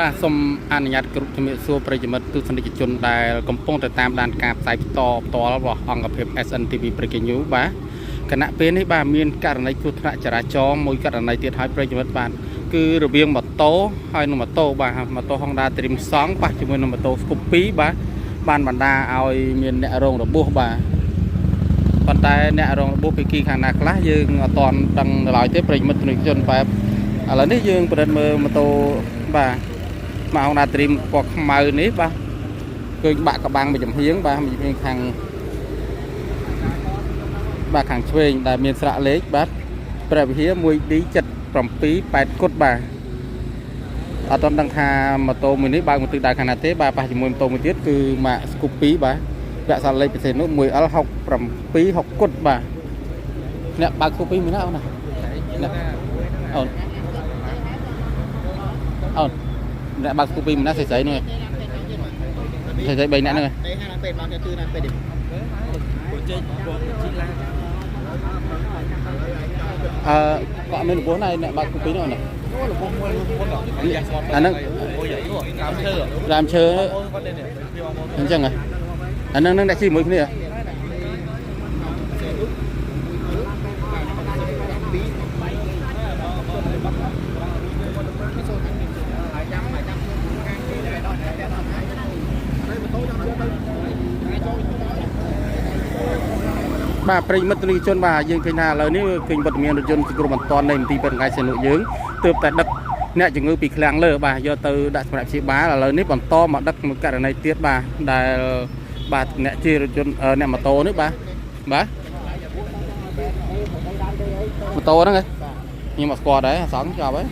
បាទសូមអនុញ្ញាតគ្រប់ជំរាបសួរប្រិយមិត្តទស្សនិកជនដែលកំពុងតែតាមដានការផ្សាយផ្ទាល់របស់អង្គភាព SNTV Breaking News បាទគណៈពេលនេះបាទមានករណីគ្រោះថ្នាក់ចរាចរណ៍មួយករណីទៀតហើយប្រិយមិត្តបាទគឺរវាងម៉ូតូហើយនិងម៉ូតូបាទម៉ូតូ Honda Dream Song បាទជាមួយនឹងម៉ូតូ Scoopy បាទបានបណ្ដាឲ្យមានអ្នករងរបួសបាទប៉ុន្តែអ្នករងរបួសពីគីខាងណាខ្លះយើងអត់ទាន់ដឹងឡើយទេប្រិយមិត្តទស្សនិកជនបែបឥឡូវនេះយើងប្រឌិតមើលម៉ូតូបាទមក Honda Dream ពណ៌ខ្មៅនេះបាទឃើញបាក់ក្បាំងមួយចំហៀងបាទមួយចំហៀងខាងបាទខាងឆ្វេងដែលមានស្រាក់លេខបាទព្រះវិហារ 1D78 គុតបាទអត់ទាន់ដឹងថាម៉ូតូមួយនេះបើកមកទិសដៅខាងណាទេបាទប៉ះជាមួយម៉ូតូមួយទៀតគឺម៉ាក Scoopy បាទពាក់ស្រាក់លេខពិសេសនោះ 1L6760 គុតបាទអ្នកបើក Scoopy មួយណាអូនណាអូនអ្នកបើក Scoopy មួយណាស្រីៗនោះឯងស្រីៗ3នាក់ហ្នឹងឯងគាត់មានរបួសណាអ្នកបើក Scoopy នោះណាអាហ្នឹងដើមឈើអញ្ចឹងហ៎អាហ្នឹងអ្នកជិះមួយគ្នាបាទប្រិយមិត្តទស្សនិកជនបាទយើងឃើញថាឥឡូវនេះឃើញវត្តមានរថយន្តសង្គ្រោះបន្ទាន់នៃមន្ទីរពេទ្យថ្ងៃសនុយើងទើបតែដឹកអ្នកជំងឺពីឃ្លាំងលើបាទយកទៅដាក់សម្រាប់ព្យាបាលឥឡូវនេះបន្តមកដឹកមួយករណីទៀតបាទដែលបាទអ្នកជិះរថយន្តអ្នកម៉ូតូនេះបាទម៉ូតូហ្នឹងខ្ញុំអត់ស្គាល់ដែរសងចប់ហើយ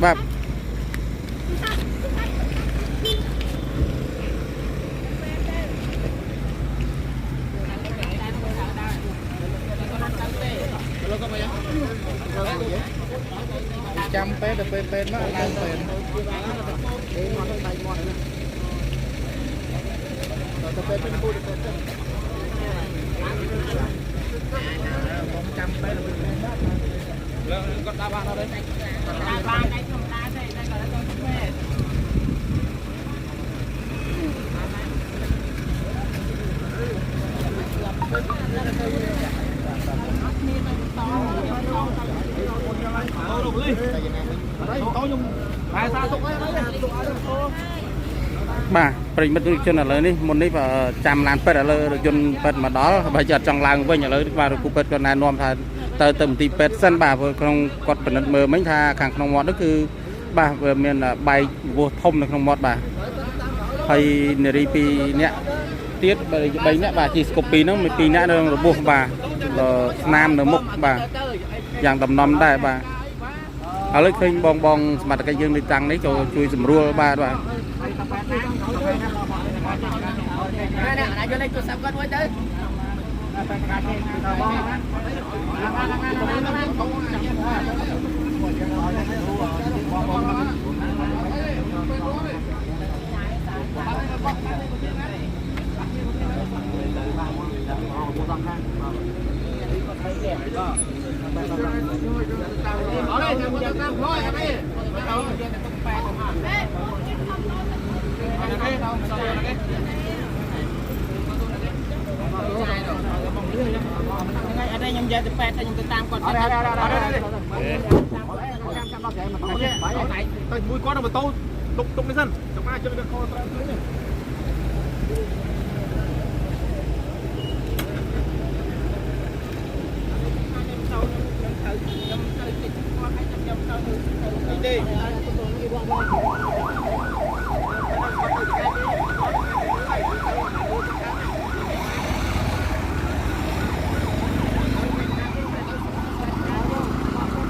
បាទចាំពេទ្យទៅពេទ្យមកឡើងពេទ្យទៅពេទ្យទៅពូទៅពេទ្យចាំពេទ្យទៅពេទ្យលើគាត់ដាក់បានអត់ទេដាក់បានតែខ្ញុំដាក់ទេតែគាត់ទៅពេទ្យបាទប្រិមិត្តជនឥឡូវនេះមុននេះចាំឡានពេទ្យឥឡូវរថយន្តពេទ្យមកដល់បើចង់ឡើងវិញឥឡូវបាទគ្រូពេទ្យគាត់ណែនាំថាទៅមន្ទីរពេទ្យសិនបាទក្នុងគាត់ពិនិត្យមើលមិញថាខាងក្នុងមាត់នោះគឺបាទវាមានបែកវោះធំនៅក្នុងមាត់បាទហើយនារី2នាក់ទៀត3នាក់បាទជិះ Scoopy ហ្នឹងមាន2នាក់នៅរបួសបាទស្នាមនៅមុខបាទយ៉ាងដំណំដែរបាទឥឡូវឃើញបងសមត្ថកិច្ចយើងនៅតាំងនេះចូលជួយសម្រួលបាទបាទណាយកលេខទូរស័ព្ទគាត់មួយទៅខ្ញុំយកទៅពេទ្យខ្ញុំទៅតាមគាត់ទៅមួយគាត់ទៅម៉ូតូទុកនេះសិនចាំមកជួយទៅខត្រូវនេះ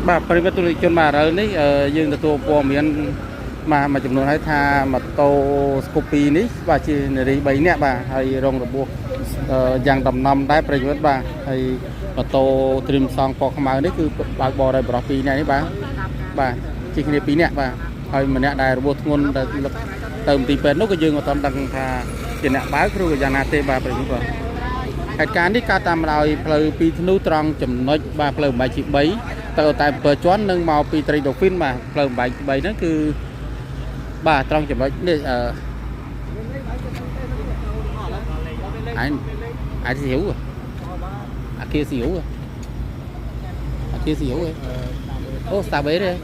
បាទប្រិយមិត្តទស្សនិកជនបាទឥឡូវនេះយើងទទួលព័ត៌មានមួយចំនួនហើយថាម៉ូតូ Scoopy នេះបាទជានារី3នាក់បាទហើយរងរបួសយ៉ាងដំណំដែរប្រិយមិត្តបាទហើយម៉ូតូ Dream Song ពណ៌ខ្មៅនេះគឺបើកបរដោយបរិសុទ្ធ2នាក់នេះបាទជិះគ្នា2នាក់បាទហើយម្នាក់ដែលរបួសធ្ងន់ទៅមន្ទីរពេទ្យនោះក៏យើងអត់ទាន់ដឹងថាជាអ្នកបើកឬក៏យ៉ាងណាទេបាទប្រិយមិត្តបាទ เหตุการณ์นี้การตามเราเพลย์ปีธนูตรองจำนวนบาเพลย์ใบจีใบแต่แต่เปิดจ้อนหนึ่งมาปีตรีดอกฟินมาเพลย์ใบใบนั่นคือบาตรองจำนวนนี่ai thì hiểu rồi kia thì hiểu rồi kia thì hiểu rồi ô sao bé đây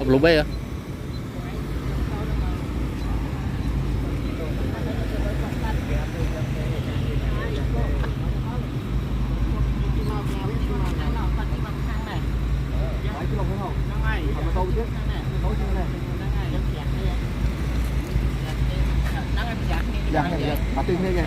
lũ bé à mà tin thế kìa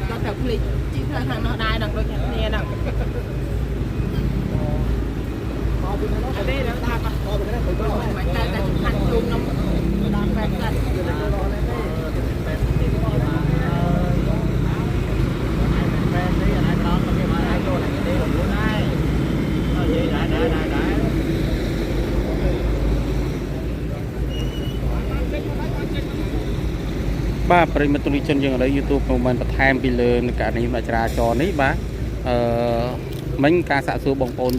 nó tập lịch chỉ là thằng nó đai đằng đôi kia đằng ở đây nó thằng mày ta ta thằng chung nó đang vẹt lên baปริมาณตุลิชนยังอะไรยูทูบของมันประทานไปเลยในการนี้มาจราจรนี้บ้ามันการสะสมบงปน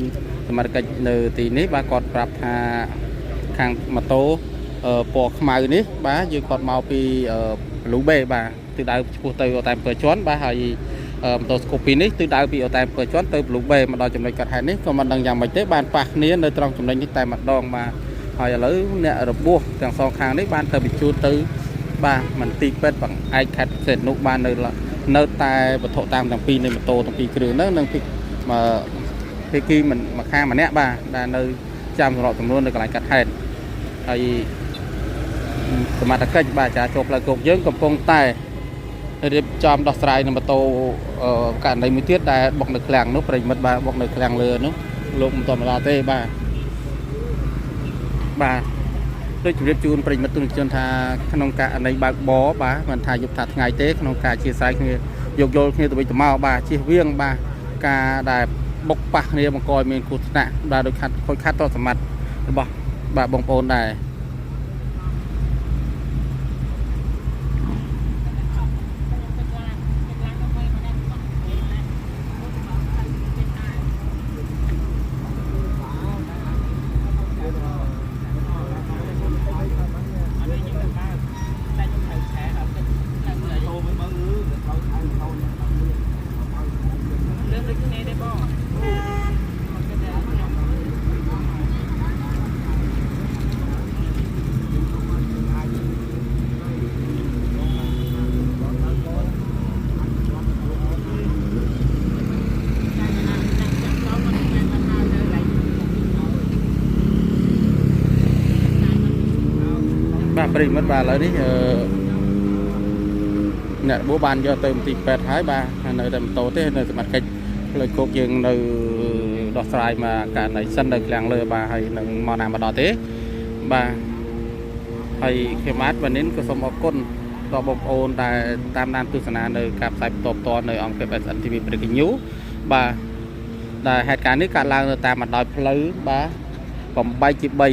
สมัยกันในตีนี้บ้ากอดปรับหาทางมาโตปอกมาอยู่นี้บ้ายืนกอดเมาปีลูเบ้บ้าtừ đầuพูดtừ ở tại bờ chón ba hayตัวสกูปีนี้từ đầu bị ở tại bờ chón từลูเบ้มาดองจำเลยกันหายนี้ก็มันดังอย่างไม่เต้บานปากนี้ในตรองจำเลยนี้แต่มาดองมาหอยเลยเนี่ยระบบอย่างสองข้างนี้บานเธอbịชูtừ ba mình ti pet bằng ai khách sệt nụ ban nơi là nơi tai vật thọ tam thằng pi nơi mà tô thằng pi kêu nó nâng pi mà cái kia mình mà khang mà nét ba là nơi chăm rồi tầm luôn nơi còn lại cắt hẹn hay mà ta kênh ba trả chụp là cột dưỡng cầm phong tay để chăm đọt sài mà tô cả này mới tiết đại bọc được làng nó phải mất ba bọc được làng lừa nó lụm toàn là tê ba tôi chủ yếu chunประมาณตุนจนทาขนมกะในบางบ่อบ้ามันทายุบทัดไงเต้ขนมกะชีสายคือยกโยนคือตัวไปตัวเมาบ้าชีเวียงบ้ากาได้บกปะเนี่ยมังกรเมียนกุศลบ้าโดยคัดค่อยคัดต่อสมัติบ้าบงโปนได้ปริมาณบาเลยนี่เนี่ยบัวบานdoเติมตีแปดท้ายบาในเดิมโตเต้ในสมัยกิจเลยโคกยังในดอกสายมาการในสนเด็กแรงเลยบาให้หนึ่งมอนามาดอเต้บาให้เขมัดวันนี้ก็สมอก้นต่อบโอนแต่ตามนานตุสนาในการใส่ตบตอนในองค์เป็นอันที่มีประกิยุบาแต่เหตุการณ์นี้การล่างตามมาดอยพลื้บาผมใบจีใบ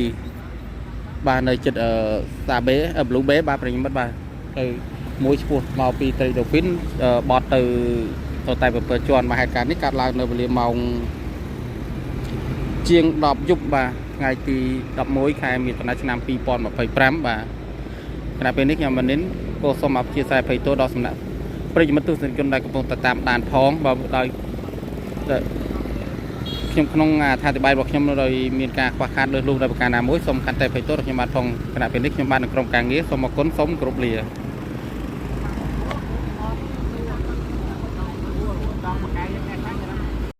ba nơi chật ở xa bé ở lũ bé ba phần mất ba từ mũi chuột màu pi từ đầu phím bọt từ tay bờ tròn mà hai cá nít cắt lại nơi bờ màu chiêng đọp giúp ba ngày thì đọp mối khai miền tây nam pi pon mà phải pram baขณะเป็นนิกยังมันเน้นก็สมัครเชียร์สายไปตัวดอกสำนักประโยชน์มันตู้สินจนได้กระโปรงตามด่านท้องบ่ได้ខ្ញុំក្នុងថាតិបាយរបស់ខ្ញុំនៅមានការខ្វះខាតលើលុះដោយប្រការណាមួយសូមខន្តីអភ័យទោសខ្ញុំបាទផងគណៈពេលនេះខ្ញុំបាននៅក្រុមការងារសូមអរគុណសូមគោរពលា